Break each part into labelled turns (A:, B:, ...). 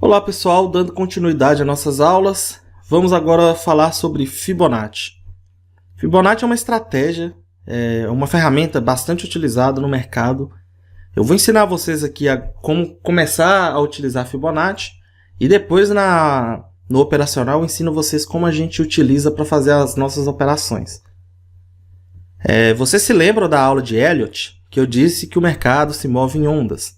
A: Olá pessoal, dando continuidade às nossas aulas, vamos agora falar sobre Fibonacci. Fibonacci é uma estratégia, uma ferramenta bastante utilizada no mercado. Eu vou ensinar vocês aqui a como começar a utilizar Fibonacci e depois no operacional eu ensino vocês como a gente utiliza para fazer as nossas operações. Vocês se lembram da aula de Elliott, que eu disse que o mercado se move em ondas.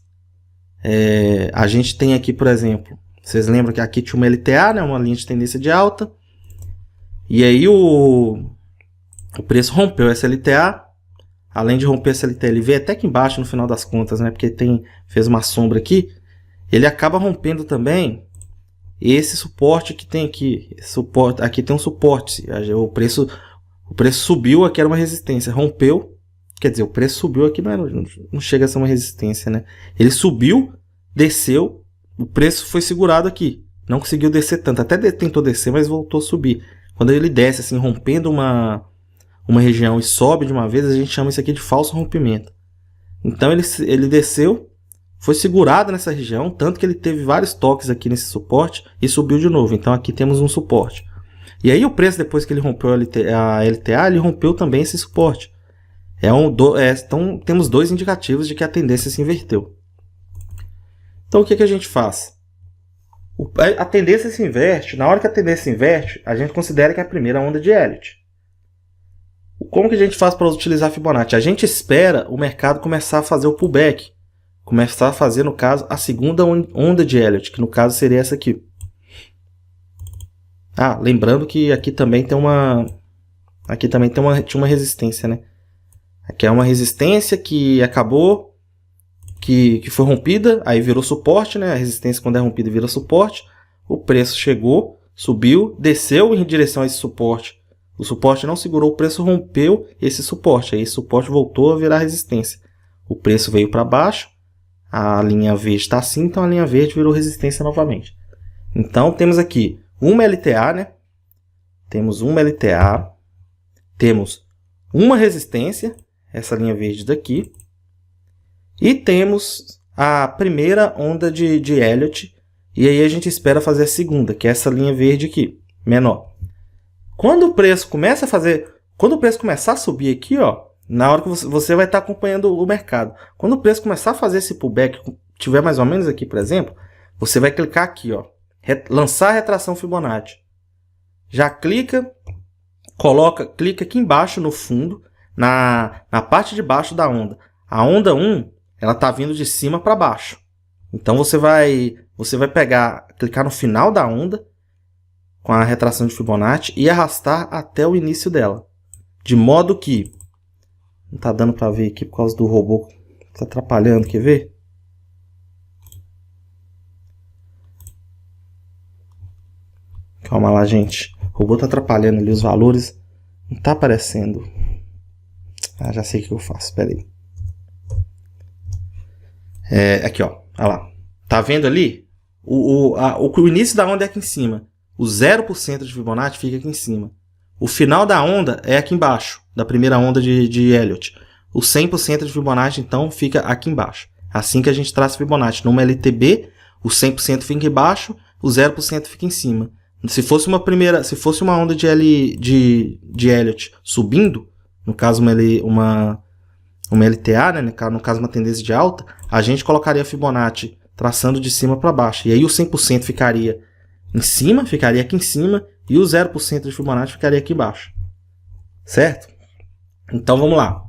A: A gente tem aqui, por exemplo, vocês lembram que aqui tinha uma LTA, né, uma linha de tendência de alta, e aí o preço rompeu essa LTA. Além de romper essa LTA, ele veio até aqui embaixo no final das contas, né, porque fez uma sombra aqui. Ele acaba rompendo também esse suporte que tem aqui. Aqui tem um suporte, o preço subiu, aqui era uma resistência, rompeu. Quer dizer, o preço subiu aqui, não chega a ser uma resistência, né? Ele subiu, desceu, o preço foi segurado aqui. Não conseguiu descer tanto, até tentou descer, mas voltou a subir. Quando ele desce, assim, rompendo uma região e sobe de uma vez, a gente chama isso aqui de falso rompimento. Então ele desceu, foi segurado nessa região, tanto que ele teve vários toques aqui nesse suporte e subiu de novo. Então aqui temos um suporte. E aí o preço, depois que ele rompeu a LTA, ele rompeu também esse suporte. Então temos dois indicativos de que a tendência se inverteu. Então o que a gente faz? A tendência se inverte. Na hora que a tendência se inverte, a gente considera que é a primeira onda de Elliott. Como que a gente faz para utilizar Fibonacci? A gente espera o mercado começar a fazer o pullback. Começar a fazer, no caso, a segunda onda de Elliott, que no caso seria essa aqui. Lembrando que aqui também tem tinha uma resistência, né? Aqui é uma resistência que acabou, que foi rompida, aí virou suporte, né? A resistência, quando é rompida, vira suporte. O preço chegou, subiu, desceu em direção a esse suporte. O suporte não segurou, o preço rompeu esse suporte. Aí esse suporte voltou a virar resistência. O preço veio para baixo, a linha verde está assim, então a linha verde virou resistência novamente. Então temos aqui uma LTA, né? Temos uma LTA, temos uma resistência, essa linha verde daqui, e temos a primeira onda de Elliott, e aí a gente espera fazer a segunda, que é essa linha verde aqui, menor. Quando o preço começar a subir aqui, ó, na hora que você vai estar acompanhando o mercado, quando o preço começar a fazer esse pullback, tiver mais ou menos aqui, por exemplo, você vai clicar aqui, ó, lançar retração Fibonacci. Já clica aqui embaixo no fundo, na parte de baixo da onda. A onda 1, ela está vindo de cima para baixo. Então você vai clicar no final da onda com a retração de Fibonacci e arrastar até o início dela. De modo que não está dando para ver aqui por causa do robô, está atrapalhando, quer ver? Calma lá, gente. O robô está atrapalhando ali os valores. Não está aparecendo. Já sei o que eu faço. Espera aí. Aqui, ó. Olha lá. Tá vendo ali? O início da onda é aqui em cima. O 0% de Fibonacci fica aqui em cima. O final da onda é aqui embaixo. Da primeira onda de Elliott. O 100% de Fibonacci, então, fica aqui embaixo. Assim que a gente traça Fibonacci. Numa LTB, o 100% fica embaixo. O 0% fica em cima. Se fosse uma onda de Elliott subindo, no caso uma LTA, né, no caso uma tendência de alta, a gente colocaria Fibonacci traçando de cima para baixo. E aí o 100% ficaria aqui em cima, e o 0% de Fibonacci ficaria aqui embaixo. Certo? Então vamos lá.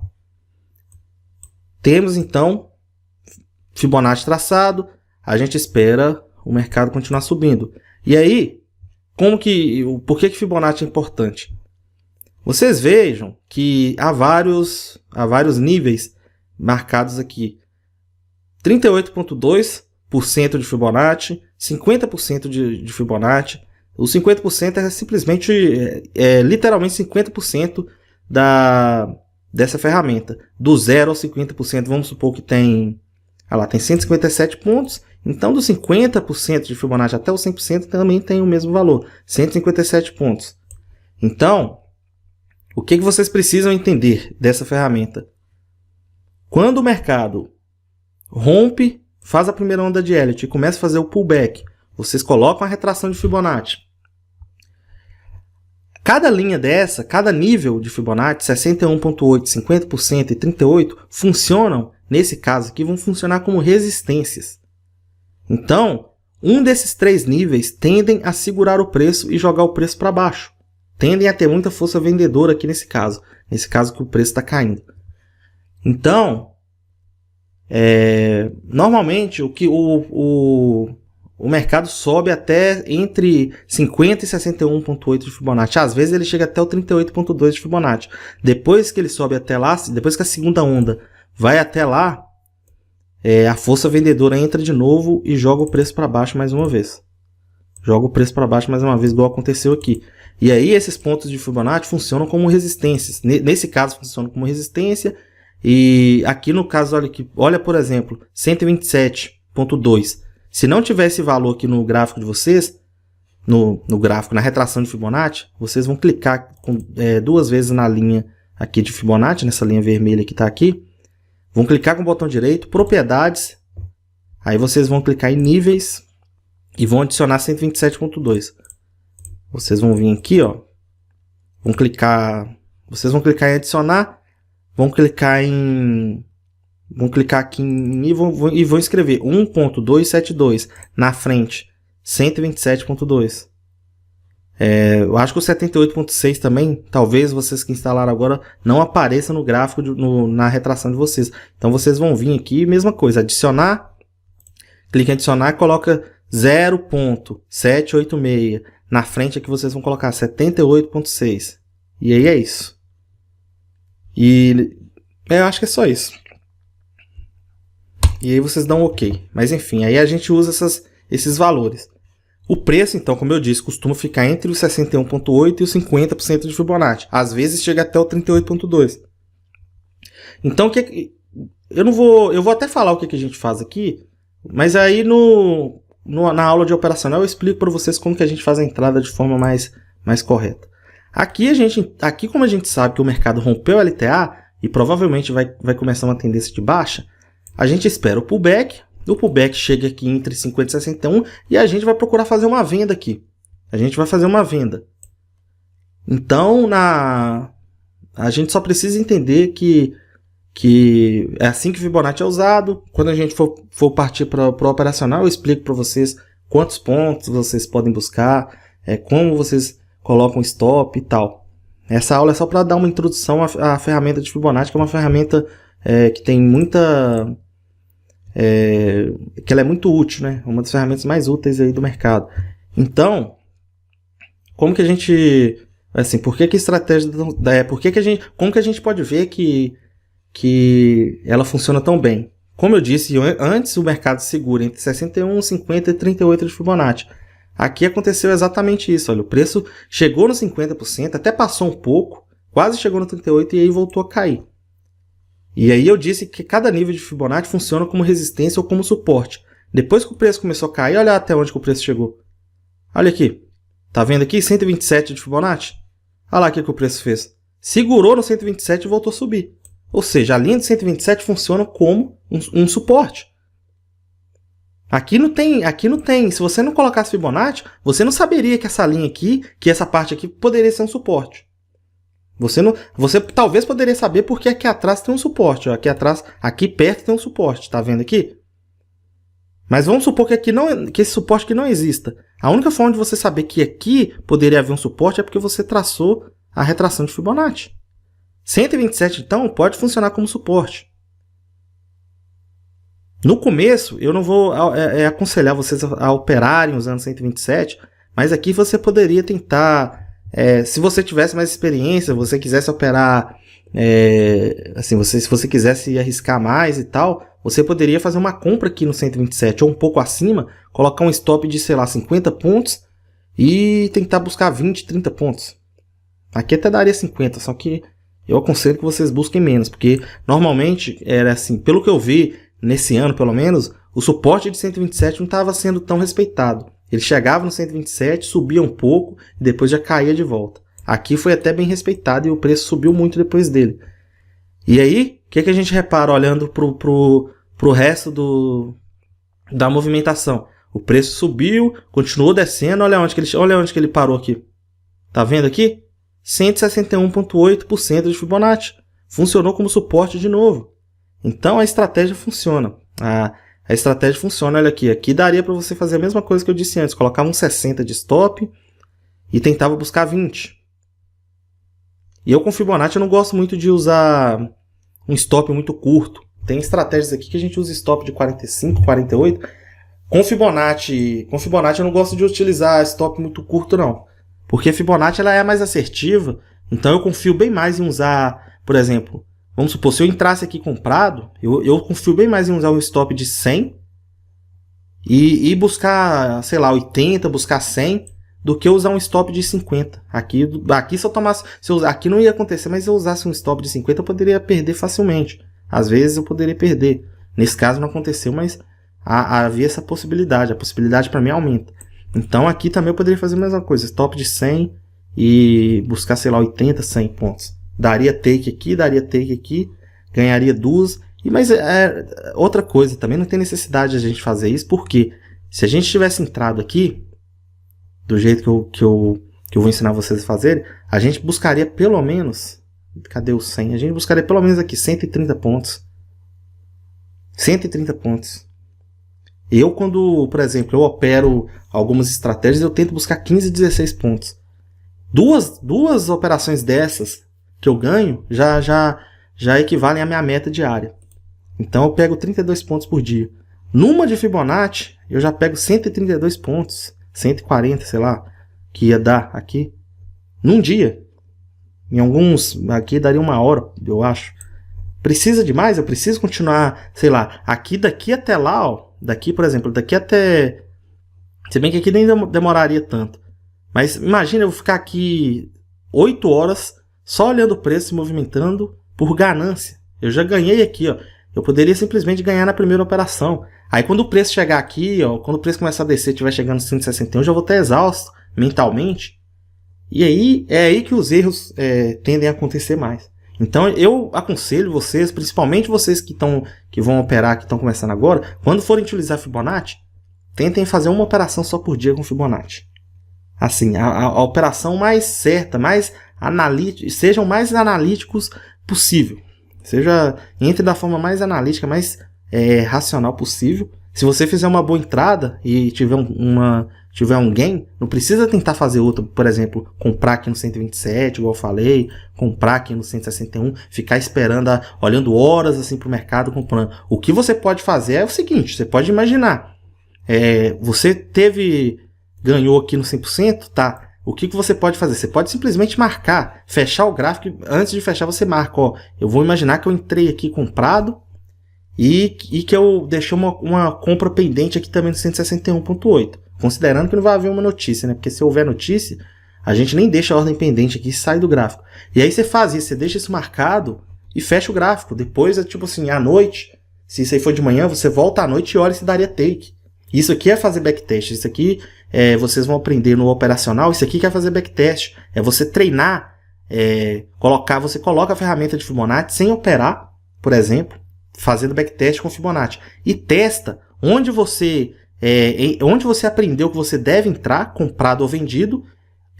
A: Temos então Fibonacci traçado, a gente espera o mercado continuar subindo. E aí, por que Fibonacci é importante? Vocês vejam que há vários níveis marcados aqui. 38,2% de Fibonacci, 50% de Fibonacci. O 50% é simplesmente, literalmente 50% dessa ferramenta. Do 0 ao 50%, vamos supor que tem 157 pontos. Então, dos 50% de Fibonacci até o 100% também tem o mesmo valor, 157 pontos. Então, o que vocês precisam entender dessa ferramenta? Quando o mercado rompe, faz a primeira onda de Elliott e começa a fazer o pullback, vocês colocam a retração de Fibonacci. Cada linha dessa, cada nível de Fibonacci, 61,8%, 50% e 38%, funcionam, nesse caso aqui, vão funcionar como resistências. Então, um desses 3 níveis tendem a segurar o preço e jogar o preço para baixo. Tendem a ter muita força vendedora aqui nesse caso que o preço está caindo. Então, normalmente o mercado sobe até entre 50 e 61,8 de Fibonacci. Às vezes ele chega até o 38,2 de Fibonacci. Depois que ele sobe até lá, depois que a segunda onda vai até lá, a força vendedora entra de novo e joga o preço para baixo mais uma vez. Joga o preço para baixo mais uma vez, igual aconteceu aqui. E aí esses pontos de Fibonacci funcionam como resistências. Nesse caso funcionam como resistência. E aqui no caso, olha por exemplo, 127,2. Se não tiver esse valor aqui no gráfico de vocês, no gráfico, na retração de Fibonacci, vocês vão clicar 2 vezes na linha aqui de Fibonacci, nessa linha vermelha que está aqui. Vão clicar com o botão direito, propriedades. Aí vocês vão clicar em níveis e vão adicionar 127,2. Vocês vão vir aqui, ó. Vocês vão clicar em adicionar. Vão clicar aqui e vão escrever 1.272 na frente, 127.2. Eu acho que o 78.6 também, talvez vocês que instalaram agora não apareça no gráfico na retração de vocês. Então vocês vão vir aqui, mesma coisa, adicionar, clique em adicionar e coloca 0.786. Na frente aqui vocês vão colocar 78.6. E aí é isso. E eu acho que é só isso. E aí vocês dão OK. Mas enfim, aí a gente usa esses valores. O preço, então, como eu disse, costuma ficar entre os 61,8% e os 50% de Fibonacci. Às vezes chega até o 38,2%. Então, eu vou até falar o que a gente faz aqui, mas aí na aula de operacional eu explico para vocês como que a gente faz a entrada de forma mais correta. Aqui como a gente sabe que o mercado rompeu o LTA e provavelmente vai começar uma tendência de baixa, a gente espera o pullback. O pullback chega aqui entre 50 e 61 e a gente vai procurar fazer uma venda aqui. A gente vai fazer uma venda. Então, a gente só precisa entender que é assim que o Fibonacci é usado. Quando a gente for partir para o operacional, eu explico para vocês quantos pontos vocês podem buscar, como vocês colocam stop e tal. Essa aula é só para dar uma introdução à ferramenta de Fibonacci, que é uma ferramenta que tem muita... que ela é muito útil, né? Uma das ferramentas mais úteis aí do mercado. Então, como que a gente... Assim, por que a estratégia... como que a gente pode ver que ela funciona tão bem? Como eu disse, antes o mercado segura entre 61, 50 e 38 de Fibonacci. Aqui aconteceu exatamente isso. Olha, o preço chegou no 50%, até passou um pouco, quase chegou no 38% e aí voltou a cair. E aí eu disse que cada nível de Fibonacci funciona como resistência ou como suporte. Depois que o preço começou a cair, olha até onde que o preço chegou. Olha aqui. Tá vendo aqui? 127 de Fibonacci. Olha lá o que o preço fez. Segurou no 127 e voltou a subir. Ou seja, a linha de 127 funciona como um suporte. Aqui não tem. Se você não colocasse Fibonacci, você não saberia que essa linha aqui, que essa parte aqui poderia ser um suporte. Você talvez poderia saber porque aqui atrás tem um suporte. Ó, aqui perto tem um suporte. Tá vendo aqui? Mas vamos supor que esse suporte aqui não exista. A única forma de você saber que aqui poderia haver um suporte é porque você traçou a retração de Fibonacci. 127, então, pode funcionar como suporte. No começo, eu não vou aconselhar vocês a operarem usando 127, mas aqui você poderia tentar... se você tivesse mais experiência, você quisesse operar, se você quisesse arriscar mais e tal, você poderia fazer uma compra aqui no 127 ou um pouco acima, colocar um stop de, sei lá, 50 pontos e tentar buscar 20, 30 pontos. Aqui até daria 50, só que eu aconselho que vocês busquem menos, porque normalmente era assim, pelo que eu vi nesse ano pelo menos, o suporte de 127 não estava sendo tão respeitado. Ele chegava no 127, subia um pouco e depois já caía de volta. Aqui foi até bem respeitado e o preço subiu muito depois dele. E aí, o que a gente repara olhando para o resto da movimentação? O preço subiu, continuou descendo, olha onde que ele parou aqui. Tá vendo aqui? 161,8% de Fibonacci. Funcionou como suporte de novo. Então a estratégia funciona. A estratégia funciona, olha aqui. Aqui daria para você fazer a mesma coisa que eu disse antes. Colocava um 60 de stop e tentava buscar 20. E eu com Fibonacci eu não gosto muito de usar um stop muito curto. Tem estratégias aqui que a gente usa stop de 45, 48. Com Fibonacci eu não gosto de utilizar stop muito curto não. Porque a Fibonacci ela é mais assertiva. Então eu confio bem mais em usar, por exemplo, vamos supor, se eu entrasse aqui comprado, eu confio bem mais em usar um stop de 100 e buscar, sei lá, 80, buscar 100, do que usar um stop de 50. Aqui se eu tomasse, aqui não ia acontecer, mas se eu usasse um stop de 50, eu poderia perder facilmente. Às vezes eu poderia perder. Nesse caso não aconteceu, mas havia essa possibilidade. A possibilidade para mim aumenta. Então aqui também eu poderia fazer a mesma coisa. Stop de 100 e buscar, sei lá, 80, 100 pontos. Daria take aqui, ganharia duas. Mas outra coisa, também não tem necessidade de a gente fazer isso, porque se a gente tivesse entrado aqui, do jeito que eu vou ensinar vocês a fazerem, a gente buscaria pelo menos... Cadê o 100? A gente buscaria pelo menos aqui 130 pontos. 130 pontos. Eu, quando, por exemplo, eu opero algumas estratégias, eu tento buscar 15, 16 pontos. Duas operações dessas que eu ganho já equivalem à minha meta diária. Então eu pego 32 pontos por dia. Numa de Fibonacci, eu já pego 132 pontos. 140, sei lá, que ia dar aqui. Num dia. Em alguns, aqui daria 1 hora, eu acho. Precisa de mais? Eu preciso continuar, sei lá, daqui até lá, ó. Daqui, por exemplo, daqui até... Se bem que aqui nem demoraria tanto. Mas imagina eu ficar aqui 8 horas só olhando o preço se movimentando por ganância. Eu já ganhei aqui, ó. Eu poderia simplesmente ganhar na primeira operação. Aí quando o preço chegar aqui, ó, quando o preço começar a descer, estiver chegando em 161, eu já vou estar exausto mentalmente. E aí é aí que os erros tendem a acontecer mais. Então eu aconselho vocês, principalmente vocês que vão operar, que estão começando agora, quando forem utilizar Fibonacci, tentem fazer uma operação só por dia com Fibonacci. Assim, a operação mais certa, mais analítica, sejam mais analíticos possível. Entre da forma mais analítica, mais racional possível. Se você fizer uma boa entrada e tiver um gain, não precisa tentar fazer outra, por exemplo, comprar aqui no 127, igual eu falei, comprar aqui no 161, ficar esperando, olhando horas assim para o mercado, comprando. O que você pode fazer é o seguinte, você pode imaginar, você ganhou aqui no 100%, tá? O que você pode fazer? Você pode simplesmente marcar, fechar o gráfico, antes de fechar você marca, ó, eu vou imaginar que eu entrei aqui comprado, e que eu deixei uma compra pendente aqui também no 161,8. Considerando que não vai haver uma notícia, né? Porque se houver notícia, a gente nem deixa a ordem pendente aqui e sai do gráfico. E aí você faz isso, você deixa isso marcado e fecha o gráfico. Depois, tipo assim, à noite, se isso aí for de manhã, você volta à noite e olha se daria take. Isso aqui é fazer backtest. Isso aqui vocês vão aprender no operacional. Isso aqui que é fazer backtest. É você treinar, você coloca a ferramenta de Fibonacci sem operar, por exemplo, fazendo backtest com Fibonacci. E testa onde você aprendeu que você deve entrar, comprado ou vendido,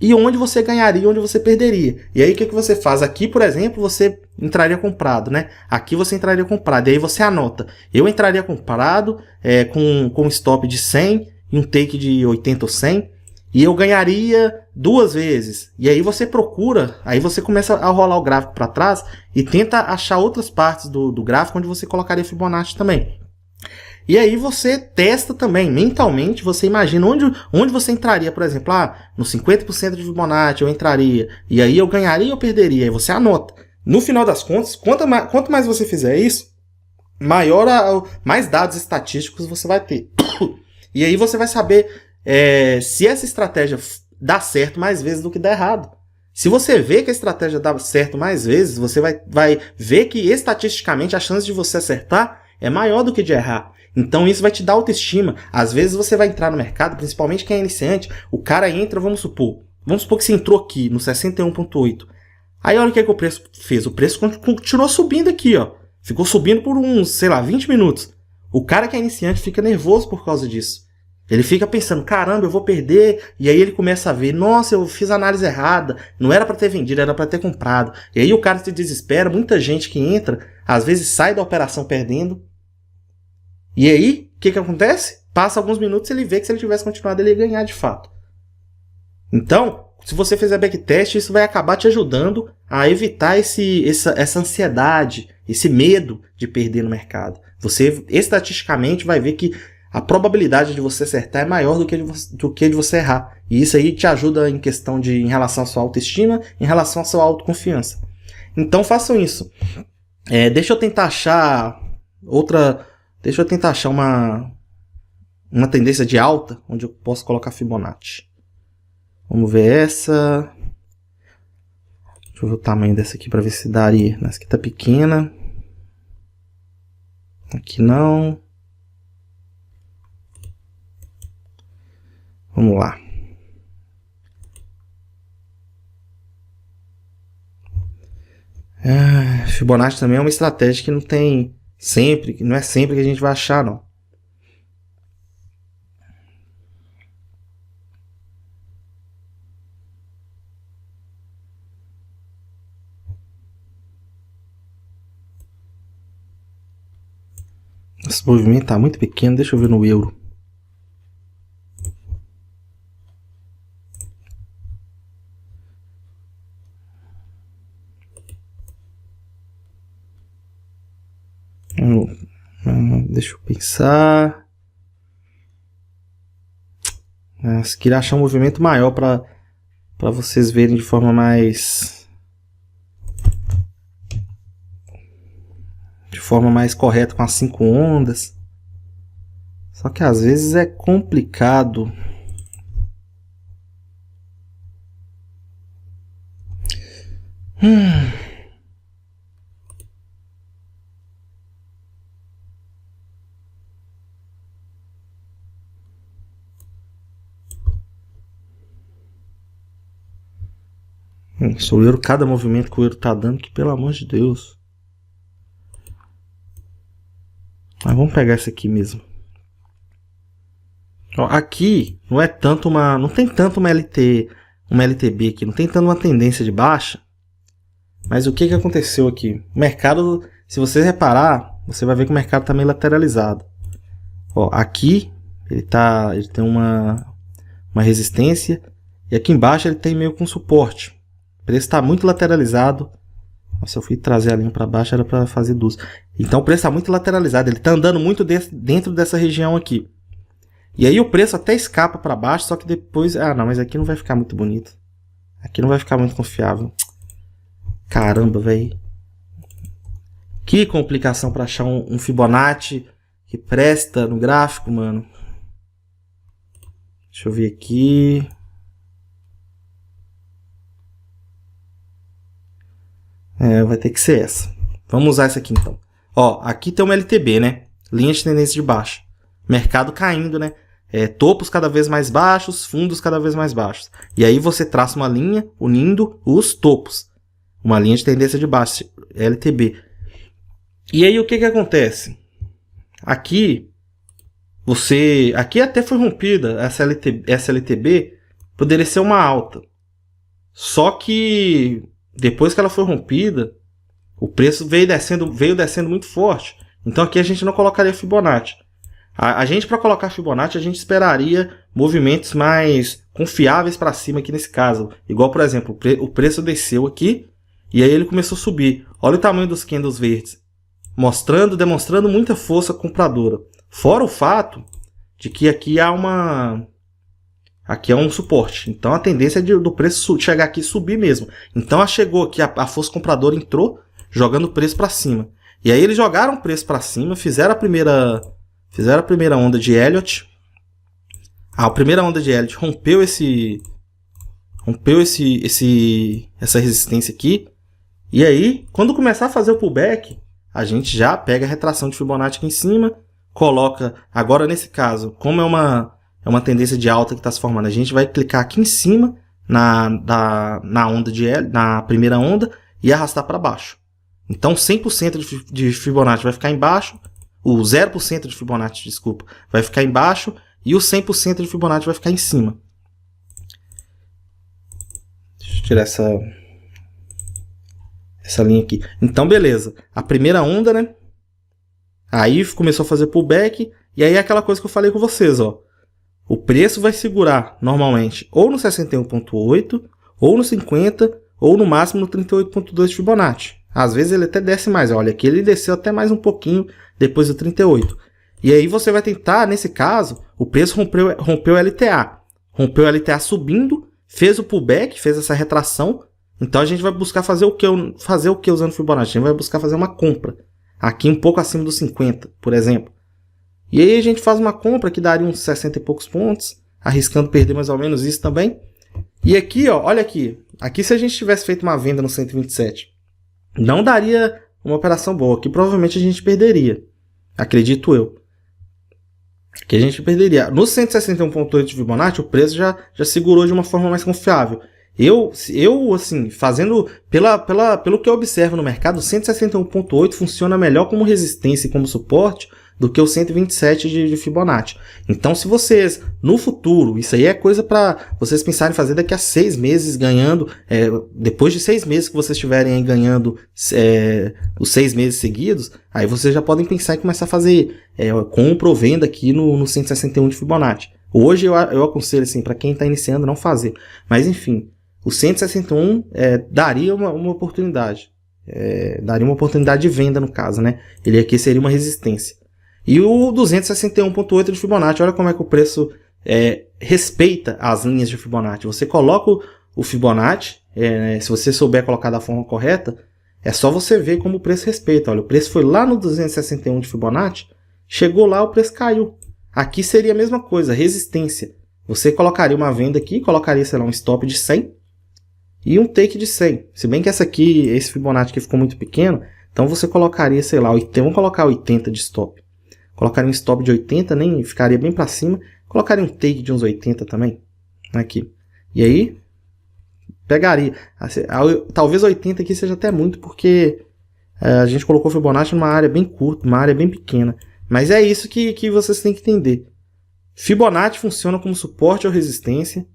A: e onde você ganharia e onde você perderia. E aí o que você faz? Aqui, por exemplo, você entraria comprado, né? Aqui você entraria comprado. E aí você anota. Eu entraria comprado com stop de 100 e um take de 80 ou 100. E eu ganharia 2 vezes. E aí você procura, aí você começa a rolar o gráfico para trás e tenta achar outras partes do gráfico onde você colocaria Fibonacci também. E aí você testa também, mentalmente, você imagina onde você entraria, por exemplo, no 50% de Fibonacci eu entraria, e aí eu ganharia ou perderia, aí você anota. No final das contas, quanto mais você fizer isso, mais dados estatísticos você vai ter. E aí você vai saber se essa estratégia dá certo mais vezes do que dá errado. Se você vê que a estratégia dá certo mais vezes, você vai ver que estatisticamente a chance de você acertar é maior do que de errar. Então isso vai te dar autoestima. Às vezes você vai entrar no mercado, principalmente quem é iniciante, o cara entra, vamos supor que você entrou aqui no 61,8. Aí olha o que o preço fez. O preço continuou subindo aqui, ó. Ficou subindo por uns, sei lá, 20 minutos. O cara que é iniciante fica nervoso por causa disso. Ele fica pensando, caramba, eu vou perder, e aí ele começa a ver, nossa, eu fiz a análise errada, não era para ter vendido, era para ter comprado. E aí o cara se desespera, muita gente que entra, às vezes sai da operação perdendo. E aí, o que acontece? Passa alguns minutos e ele vê que se ele tivesse continuado, ele ia ganhar de fato. Então, se você fizer backtest, isso vai acabar te ajudando a evitar essa ansiedade, esse medo de perder no mercado. Você, estatisticamente, vai ver que a probabilidade de você acertar é maior do que de você errar. E isso aí te ajuda em relação à sua autoestima, em relação à sua autoconfiança. Então façam isso. Deixa eu tentar achar uma tendência de alta, onde eu posso colocar Fibonacci. Vamos ver essa. Deixa eu ver o tamanho dessa aqui para ver se daria. Essa aqui tá pequena. Aqui não. Vamos lá. Fibonacci também é uma estratégia que não é sempre que a gente vai achar, não. Esse movimento tá muito pequeno, deixa eu ver no euro. Deixa eu pensar. Se queria achar um movimento maior para vocês verem de forma mais correta, com as 5 ondas. Só que às vezes é complicado. O euro, cada movimento que o euro tá dando, que pelo amor de Deus. Mas vamos pegar esse aqui mesmo. Ó, aqui não tem tanto uma LTB aqui, não tem tanto uma tendência de baixa. Mas o que aconteceu aqui? O mercado, se você reparar, você vai ver que o mercado tá meio lateralizado. Ó, aqui ele tem uma resistência e aqui embaixo ele tem meio com suporte. O preço está muito lateralizado. Nossa, eu fui trazer a linha para baixo, era para fazer 2. Então o preço está muito lateralizado, ele está andando muito dentro dessa região aqui. E aí o preço até escapa para baixo, só que depois... não, mas aqui não vai ficar muito bonito. Aqui não vai ficar muito confiável. Caramba, velho. Que complicação para achar um Fibonacci que presta no gráfico, mano. Deixa eu ver aqui. Vai ter que ser essa. Vamos usar essa aqui então. Ó, aqui tem uma LTB, né? Linha de tendência de baixa. Mercado caindo, né? Topos cada vez mais baixos, fundos cada vez mais baixos. E aí você traça uma linha unindo os topos. Uma linha de tendência de baixa, LTB. E aí o que acontece? Aqui até foi rompida essa LTB, poderia ser uma alta. Só que depois que ela foi rompida, o preço veio descendo muito forte. Então aqui a gente não colocaria Fibonacci. A gente, para colocar Fibonacci, a gente esperaria movimentos mais confiáveis para cima aqui nesse caso. Igual, por exemplo, o preço desceu aqui e aí ele começou a subir. Olha o tamanho dos candles verdes. Demonstrando muita força compradora. Fora o fato de que aqui é um suporte. Então a tendência é do preço chegar aqui e subir mesmo. Então chegou aqui, a força compradora entrou jogando o preço para cima. E aí eles jogaram o preço para cima, fizeram a primeira onda de Elliott. A primeira onda de Elliott rompeu essa resistência aqui. E aí, quando começar a fazer o pullback, a gente já pega a retração de Fibonacci aqui em cima, coloca, agora nesse caso, como é uma tendência de alta que está se formando, a gente vai clicar aqui em cima na primeira onda e arrastar para baixo. Então 100% de Fibonacci vai ficar embaixo, o 0% de Fibonacci, desculpa, vai ficar embaixo, e o 100% de Fibonacci vai ficar em cima. Deixa eu tirar essa linha aqui. Então, beleza. A primeira onda, né? Aí começou a fazer pullback. E aí é aquela coisa que eu falei com vocês, ó. O preço vai segurar, normalmente, ou no 61.8, ou no 50, ou no máximo no 38.2 de Fibonacci. Às vezes ele até desce mais. Olha, aqui ele desceu até mais um pouquinho depois do 38. E aí você vai tentar, nesse caso, o preço rompeu o LTA. Rompeu o LTA subindo, fez o pullback, fez essa retração. Então a gente vai buscar fazer o que usando Fibonacci? A gente vai buscar fazer uma compra. Aqui um pouco acima dos 50, por exemplo. E aí a gente faz uma compra que daria uns 60 e poucos pontos, arriscando perder mais ou menos isso também. E aqui, ó, olha aqui. Aqui se a gente tivesse feito uma venda no 127, não daria uma operação boa. Aqui provavelmente a gente perderia. Acredito eu. Aqui a gente perderia. No 161.8 de Fibonacci, o preço já segurou de uma forma mais confiável. Eu assim, fazendo pelo que eu observo no mercado, o 161.8 funciona melhor como resistência e como suporte do que o 127 de Fibonacci. Então, se vocês, no futuro, isso aí é coisa para vocês pensarem em fazer daqui a 6 meses ganhando, depois de 6 meses que vocês estiverem aí ganhando os 6 meses seguidos, aí vocês já podem pensar em começar a fazer compra ou venda aqui no 161 de Fibonacci. Hoje eu aconselho assim, para quem está iniciando, não fazer. Mas enfim, o 161 daria uma oportunidade. Daria uma oportunidade de venda no caso, né? Ele aqui seria uma resistência. E o 261.8 de Fibonacci, olha como é que o preço respeita as linhas de Fibonacci. Você coloca o Fibonacci, se você souber colocar da forma correta, é só você ver como o preço respeita. Olha, o preço foi lá no 261 de Fibonacci, chegou lá, o preço caiu. Aqui seria a mesma coisa, resistência. Você colocaria uma venda aqui, colocaria, sei lá, um stop de 100 e um take de 100. Se bem que esse Fibonacci aqui ficou muito pequeno, então você colocaria, sei lá, vamos colocar 80 de stop. Colocaria um stop de 80, nem ficaria bem para cima. Colocaria um take de uns 80 também. Aqui. E aí, pegaria. Talvez 80 aqui seja até muito, porque a gente colocou o Fibonacci numa área bem curta, uma área bem pequena. Mas é isso que vocês têm que entender. Fibonacci funciona como suporte ou resistência.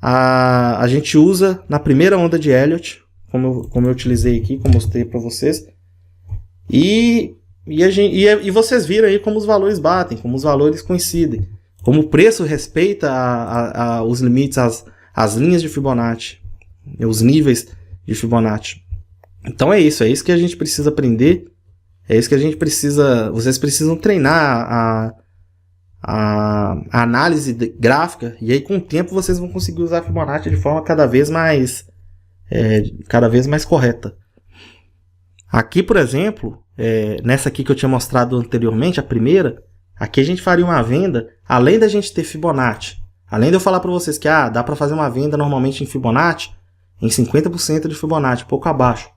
A: A gente usa na primeira onda de Elliott, como eu utilizei aqui, como eu mostrei para vocês. E vocês viram aí como os valores batem, como os valores coincidem. Como o preço respeita os limites, as linhas de Fibonacci, os níveis de Fibonacci. Então é isso que a gente precisa aprender. É isso que a gente precisa. Vocês precisam treinar a análise gráfica. E aí com o tempo vocês vão conseguir usar a Fibonacci de forma cada vez mais correta. Aqui, por exemplo, nessa aqui que eu tinha mostrado anteriormente, a primeira, aqui a gente faria uma venda, além da gente ter Fibonacci, além de eu falar para vocês que dá para fazer uma venda normalmente em Fibonacci, em 50% de Fibonacci, pouco abaixo.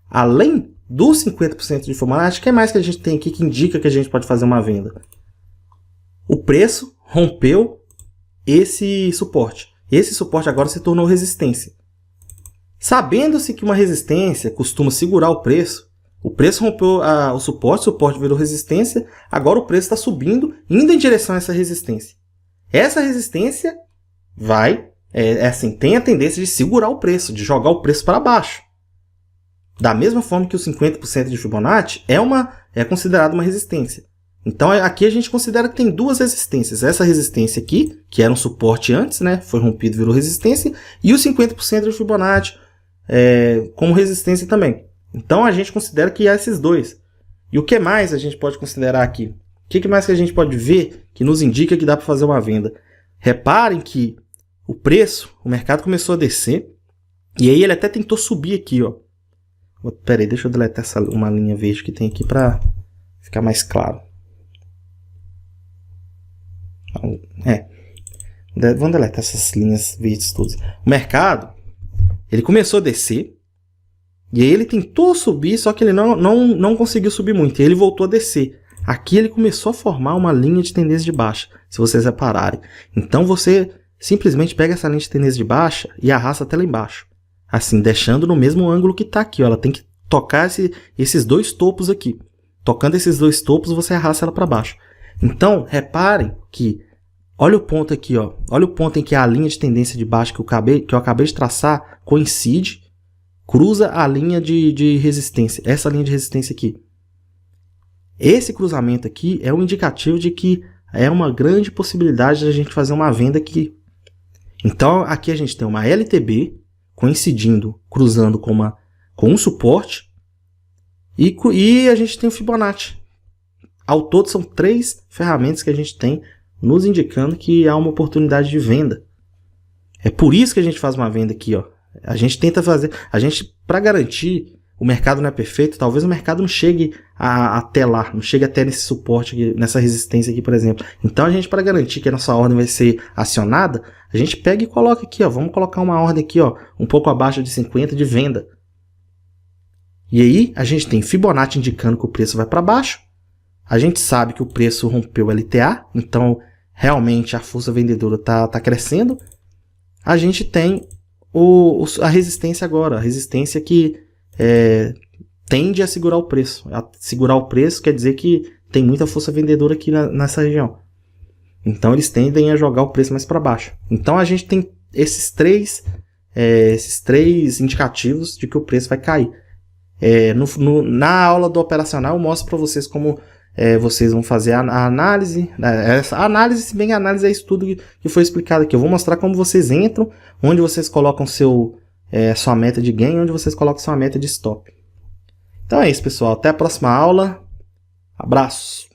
A: Além dos 50% de Fibonacci, o que mais que a gente tem aqui que indica que a gente pode fazer uma venda? O preço rompeu esse suporte. Esse suporte agora se tornou resistência. Sabendo-se que uma resistência costuma segurar o preço rompeu o suporte virou resistência, agora o preço está subindo, indo em direção a essa resistência. Essa resistência tem a tendência de segurar o preço, de jogar o preço para baixo. Da mesma forma que o 50% de Fibonacci é considerado uma resistência. Então aqui a gente considera que tem duas resistências. Essa resistência aqui, que era um suporte antes, né, foi rompido e virou resistência, e o 50% de Fibonacci como resistência também. Então a gente considera que há esses dois. E o que mais a gente pode considerar aqui? O que mais que a gente pode ver que nos indica que dá para fazer uma venda? Reparem que o mercado começou a descer, e aí ele até tentou subir aqui, ó. Pera aí, deixa eu deletar uma linha verde que tem aqui para ficar mais claro. Vamos deletar essas linhas verdes todas. O mercado, ele começou a descer, e aí ele tentou subir, só que ele não conseguiu subir muito, e ele voltou a descer. Aqui ele começou a formar uma linha de tendência de baixa, se vocês repararem. Então você simplesmente pega essa linha de tendência de baixa e arrasta até lá embaixo. Assim, deixando no mesmo ângulo que está aqui. Ó. Ela tem que tocar esses dois topos aqui. Tocando esses dois topos, você arrasta ela para baixo. Então, reparem que Olha o ponto aqui, ó. Olha o ponto em que a linha de tendência de baixa que eu acabei de traçar coincide, cruza a linha de resistência. Essa linha de resistência aqui. Esse cruzamento aqui é um indicativo de que é uma grande possibilidade de a gente fazer uma venda aqui. Então, aqui a gente tem uma LTB coincidindo, cruzando com um suporte e a gente tem o Fibonacci. Ao todo, são 3 ferramentas que a gente tem nos indicando que há uma oportunidade de venda. É por isso que a gente faz uma venda aqui, ó. A gente tenta fazer, para garantir, o mercado não é perfeito, talvez o mercado não chegue até lá, não chegue até nesse suporte, aqui, nessa resistência aqui, por exemplo. Então a gente, para garantir que a nossa ordem vai ser acionada, a gente pega e coloca aqui, ó, vamos colocar uma ordem aqui, ó, um pouco abaixo de 50 de venda. E aí a gente tem Fibonacci indicando que o preço vai para baixo. A gente sabe que o preço rompeu o LTA, então realmente a força vendedora tá crescendo. A gente tem a resistência agora, a resistência que tende a segurar o preço. A segurar o preço quer dizer que tem muita força vendedora aqui nessa região. Então eles tendem a jogar o preço mais para baixo. Então a gente tem esses três indicativos de que o preço vai cair. Na aula do operacional eu mostro para vocês como vocês vão fazer a análise. A análise, se bem que a análise é isso tudo que foi explicado aqui. Eu vou mostrar como vocês entram, onde vocês colocam sua meta de gain, onde vocês colocam sua meta de stop. Então é isso, pessoal. Até a próxima aula. Abraços!